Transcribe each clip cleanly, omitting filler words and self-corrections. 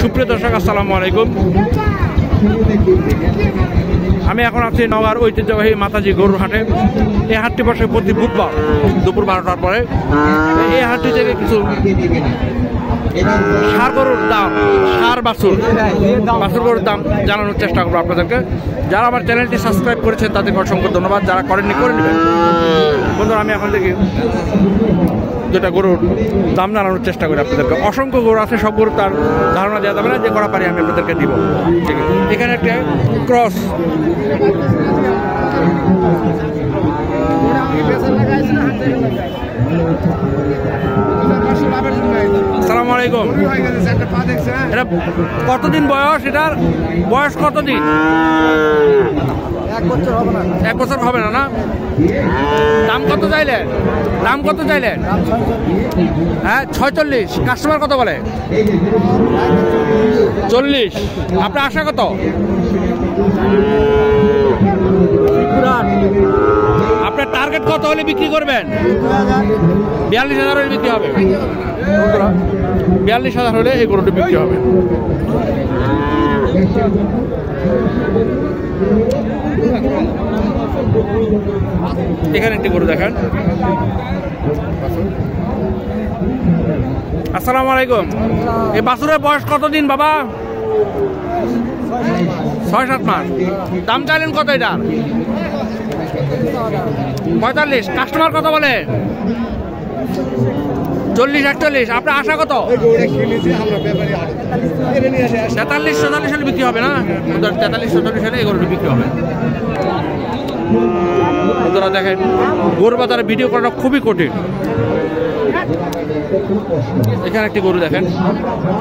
সুপ্রিয় দর্শক, আসসালামু আলাইকুম। আমি এখন আছি নওগাঁর ঐতিহ্যবাহী মাতাজি গরুর হাটে। এই হাটটি বসে প্রতি বুধবার দুপুর 12টার পরে। এই হাটটি থেকে কিছু ষাঁড় গরুর দাম, ষাঁড় বাছুর গরুর দাম জানানোর চেষ্টা করবো আপনাদেরকে। যারা আমার চ্যানেলটি সাবস্ক্রাইব করেছেন তাদেরকে অসংখ্য ধন্যবাদ, যারা করেননি করে নেবেন। বন্ধুরা, আমি এখন দেখি যেটা গরুর দাম জানানোর চেষ্টা করি আপনাদেরকে। অসংখ্য গরু আছে, সব গরু তার ধারণা দেওয়া যাবে না, যে করা পারি আমি আপনাদেরকে দিব। ঠিক আছে, এখানে একটা ক্রস, আসসালামু আলাইকুম। এটা কতদিন বয়স? এটার বয়স কতদিন? 1 বছর হবে না। না, দাম কত চাইলেন? দাম কত চাইলেন? হ্যাঁ, 46। কাস্টমার কত বলে? 40। আপনার আশা কত? আপনার টার্গেট কত হলে বিক্রি করবেন? 42,000 হলে বিক্রি হবে। 42,000 হলে এই গরুটি বিক্রি হবে। এখানে একটি গরু দেখেন। আসসালামু আলাইকুম। এই বাছুরের বয়স কতদিন বাবা? 6-7 মাস। দাম চাইলেন কত এটা? 45। কাস্টমার কত বলে? 40-41। আপনার আশা কত? 43-44 সালে বিক্রি হবে না? 43-44 সালে এই গরুটি বিক্রি হবে। আপনারা দেখেন, গরু বাজারে ভিডিও করাটা খুবই কঠিন। এখানে একটি গরু দেখেন,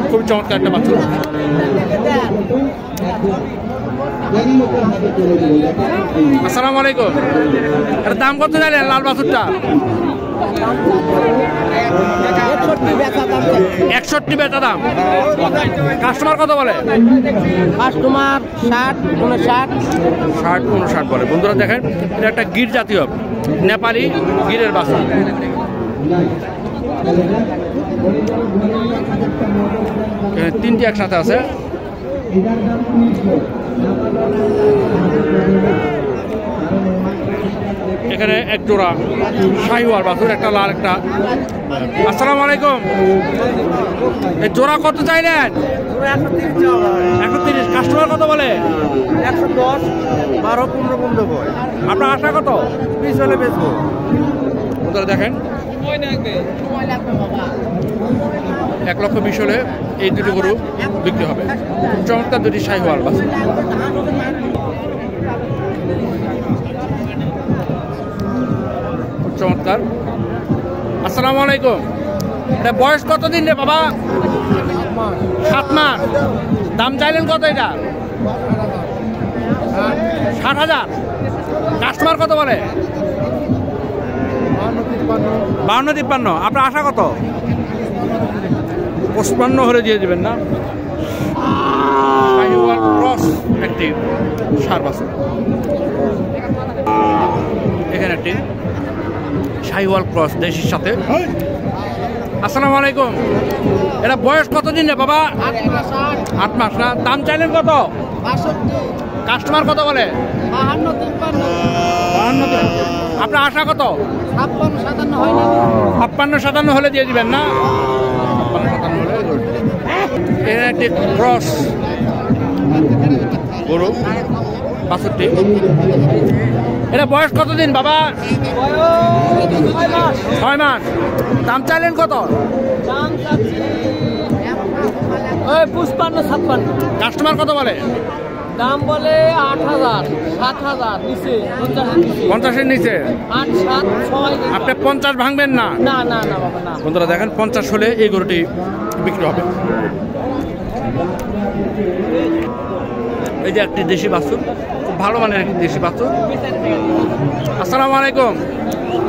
খুবই চমৎকার একটা বাছুর। আসসালামু আলাইকুম। এর দাম কত জানেন লাল বাছুরটা? 61 বেচা দাম। কাস্টমার কত বলে? কাস্টমার 60-59 বলে। বন্ধুরা দেখেন, এটা একটা গির জাতীয় নেপালি গিরের বাছুর। তিনটি একসাথে আছে। এখানে এক জোড়া শাহিওয়াল বাছুর, একটা লাল, একটা। আসসালামু আলাইকুম। এই জোড়া কত চাইলেন? 31। কাস্টমার কত বলে? 110, 12, 15 বয়। আপনার আশা কত? 20 হলে বেচবো। দেখেন, 1,20,000 হলে এই দুটি গরু বিক্রি হবে। চমৎকার দুটি শাহিওয়াল বাছুর। চমৎকার। আসসালামু আলাইকুম। এটা বয়স কতদিন রে বাবা? 7 মাস। দাম চাইলেন কত এটা? 60,000। কাস্টমার কত বলে? 52-53। আপনার আশা কত? 55 হলে দিয়ে দিবেন না? শাহিওয়াল ক্রস একটি ষাঁড় বাছুর। এখানে একটি শাহিওয়াল ক্রস দেশির সাথে। আসসালামু আলাইকুম। এটা বয়স কতদিন রে বাবা? 8 মাস না? দাম চাইলেন কত? 62। কাস্টমার কত বলে? 52-53। আপনার আশা কত? 56-57 হয় না? 56-57 হলে দিয়ে দিবেন না? 56-57 হলে। এখানে একটি ক্রস গরু বাছুরটি। এটা বয়স কতদিন বাবা? 6 মাস। দাম চাইলেন কত? 55-56। কাস্টমার কত বলে? দাম বলে 8,000, 7,000 নিচে, 50-এর নিচে। 8-7-6। আপনি 50 ভাঙবেন না? না না না বাবা, না। বন্ধুরা দেখেন, 50 হলে এই গরুটি বিক্রি হবে। এই যে একটি দেশি বাছুর, খুব ভালো মানের একটি দেশি বাছুর। আসসালামু আলাইকুম।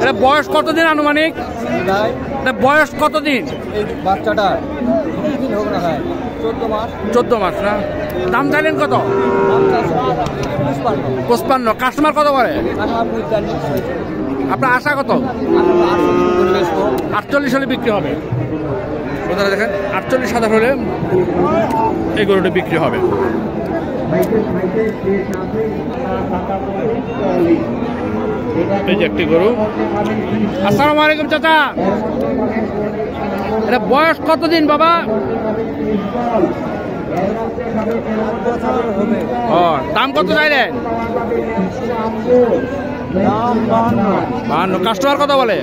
এটা বয়স কতদিন আনুমানিক? এটা বয়স কতদিন? বাচ্চাটা 14 মাস না? দাম চাইলেন কত? 55। কাস্টমার কত বলে? আপনার আশা কত? 48 হলে বিক্রি হবে। বন্ধুরা দেখেন 48,000 হলে এই গরুটা বিক্রি হবে। এই যে একটি গরু। আসসালামু আলাইকুম চাচা, এটা বয়স কতদিন বাবা? ও, দাম কত চাইলেন? 52। কাস্টমার কত বলে?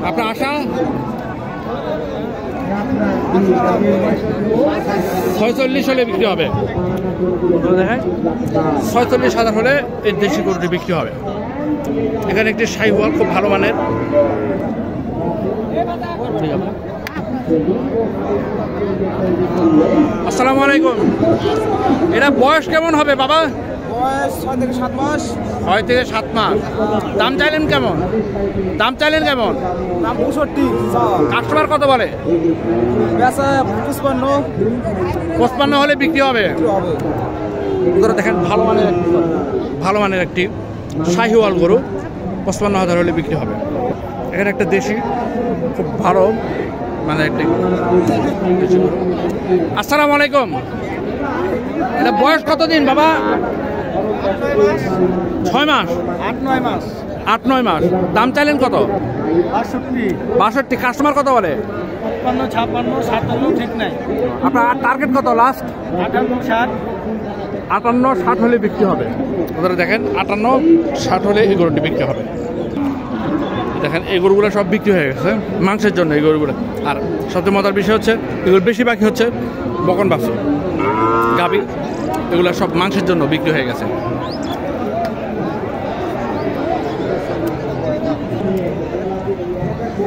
আপনার আশা 46 হলে বিক্রি হবে। দেখেন 46,000 হলে এই দেশি গরুটি বিক্রি হবে। এখানে একটি শাহিওয়াল খুব ভালো মানের। আসসালামু আলাইকুম, এটা বয়স কেমন হবে বাবা? বয়স 6 থেকে 7 মাস। 6 থেকে 7 মাস। দাম চাইলেন কেমন? দাম চাইলেন কেমন? দাম 65। কাস্টমার কত বলে? বেচা 55। 55 হলে বিক্রি হবে। দেখেন ভালো মানের একটি শাহিওয়াল গরু 55,000 হলে বিক্রি হবে। এখানে একটা দেশি খুব ভালো মানে একটি। আসসালামু আলাইকুম, এটা বয়স কতদিন বাবা? 6 মাস। 8-9 মাস। 8-9 মাস। দাম চাইলেন কত? 62। 62। কাস্টমার কত বলে? 55, 56, 57 ঠিক নাই। আপনার টার্গেট কত লাস্ট? 58, 60। 58, 60 হলে বিক্রি হবে। ওদের দেখেন 58, 60 হলে এই গরুটি বিক্রি হবে। দেখেন এই গরুগুলো সব বিক্রি হয়ে গেছে মাংসের জন্য। এই গরুগুলো আর সবচেয়ে মজার বিষয় হচ্ছে এগুলো বেশি বাকি হচ্ছে বকন বাছুর, গাভী, এগুলো সব মাংসের জন্য বিক্রি হয়ে গেছে।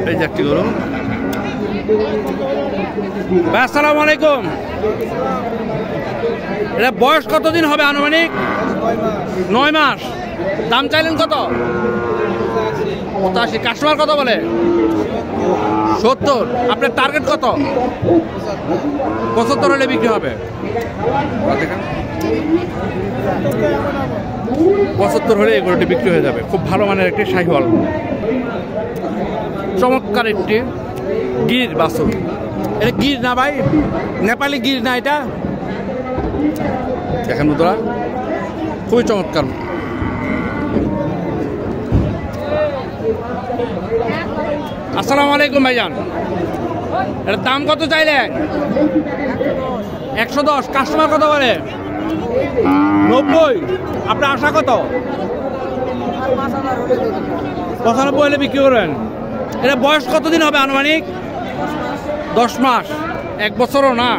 এই যে একটি গরু। ভাই আসসালামু আলাইকুম, এটা বয়স কতদিন হবে আনুমানিক? 9 মাস। দাম চাইলেন কত? 85। কাস্টমার কত বলে? 70। আপনার টার্গেট কত? 75 হলে বিক্রি হবে। দেখেন 75 হলে এই গরুটি বিক্রি হয়ে যাবে। খুব ভালো মানের একটি শাহিওয়াল, চমৎকার একটি গির বাছুর। এটা গির না ভাই, নেপালি গির না এটা। দেখেন বন্ধুরা খুবই চমৎকার। আসসালামু আলাইকুম ভাইজান, এটার দাম কত চাইলেন? 110। কাস্টমার কত বলে? 90। আপনার আশা কত? 95 হলে বিক্রি করবেন। এটা বয়স কতদিন হবে আনুমানিক? 10 মাস। 1 বছরও না।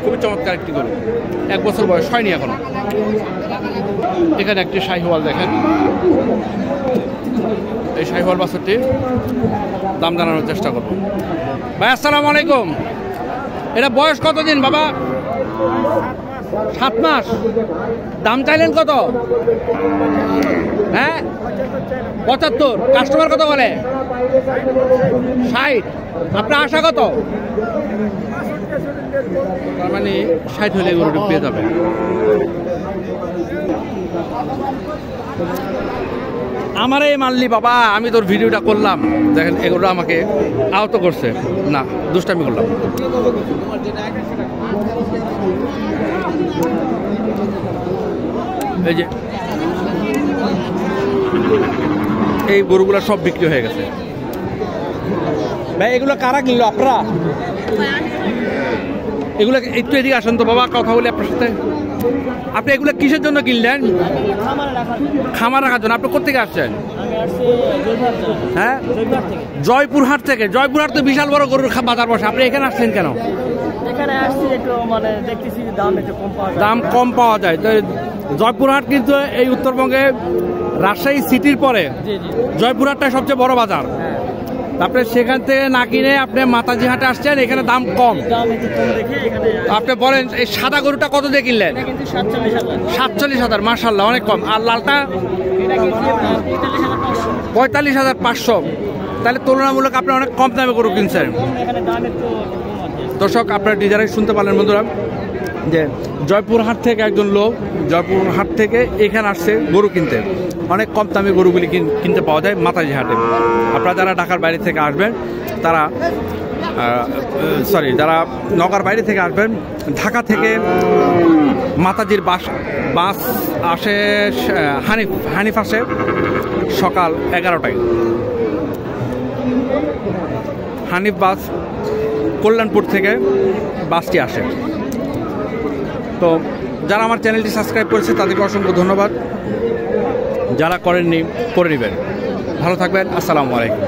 খুবই চমৎকার একটি গরু, 1 বছর বয়স হয়নি এখনো। এখানে একটি শাহিওয়াল দেখেন। এই শাহিওয়াল বাছুরটি দাম জানানোর চেষ্টা করব। ভাই আসসালামু আলাইকুম, এটা বয়স কতদিন বাবা? 7 মাস। দাম চাইলেন কত? হ্যাঁ 75। কাস্টমার কত বলে? 60। আপনার আশা কত? তার মানে 60 হলে গরুটি পেয়ে যাবে। আমারে মারলি বাবা, আমি তোর ভিডিওটা করলাম। দেখেন এগুলো আমাকে আহত করছে। না, দুষ্টামি করলাম। এই যে এই গরুগুলো সব বিক্রি হয়ে গেছে। ভাই এগুলো কারা কিনলো? আপনারা? এগুলো একটু এদিকে আসেন তো বাবা, কথা বলি আপনার সাথে। আপনি এগুলো কিসের জন্য কিনলেন? খামার রাখার জন্য। আপনি কোথেকে আসছেন? হ্যাঁ, জয়পুরহাট থেকে। জয়পুরহাট তো বিশাল বড় গরুর বাজার বসে। আপনি এখানে আসছেন কেন? এখানে আসছি একটু মানে দেখতেছি দাম একটু কম পাওয়া যায়। দাম কম পাওয়া যায়। তো জয়পুরহাট কিন্তু এই উত্তরবঙ্গে রাজশাহী সিটির পরে জয়পুরহাটটা সবচেয়ে বড় বাজার। তারপরে সেখান থেকে না কিনে আপনি মাতাজি হাটে আসছেন, এখানে দাম কম। আপনি বলেন এই সাদা গরুটা কত দিয়ে কিনলেন? 47,000। মাশাআল্লাহ, অনেক কম। আর লালটা 45,500। তাহলে তুলনামূলক আপনি অনেক কম দামে গরু কিনছেন। দর্শক আপনারা ডিজাইন শুনতে পারলেন বন্ধুরা। যে জয়পুরহাট থেকে একজন লোক জয়পুরহাট থেকে এখানে আসছে গরু কিনতে। অনেক কম দামে গরুগুলি কিনতে পাওয়া যায় মাতাজি হাটে। আপনারা যারা ঢাকার বাইরে থেকে আসবেন তারা যারা নগর বাইরে থেকে আসবেন, ঢাকা থেকে মাতাজির বাস আসে হানিফ আসে সকাল 11টায়। হানিফ বাস কল্যাণপুর থেকে বাসটি আসে। তো যারা আমার চ্যানেলটি সাবস্ক্রাইব করেছে তাদেরকে অসংখ্য ধন্যবাদ, যারা করেননি করে নেবেন। ভালো থাকবেন, আসসালামু আলাইকুম।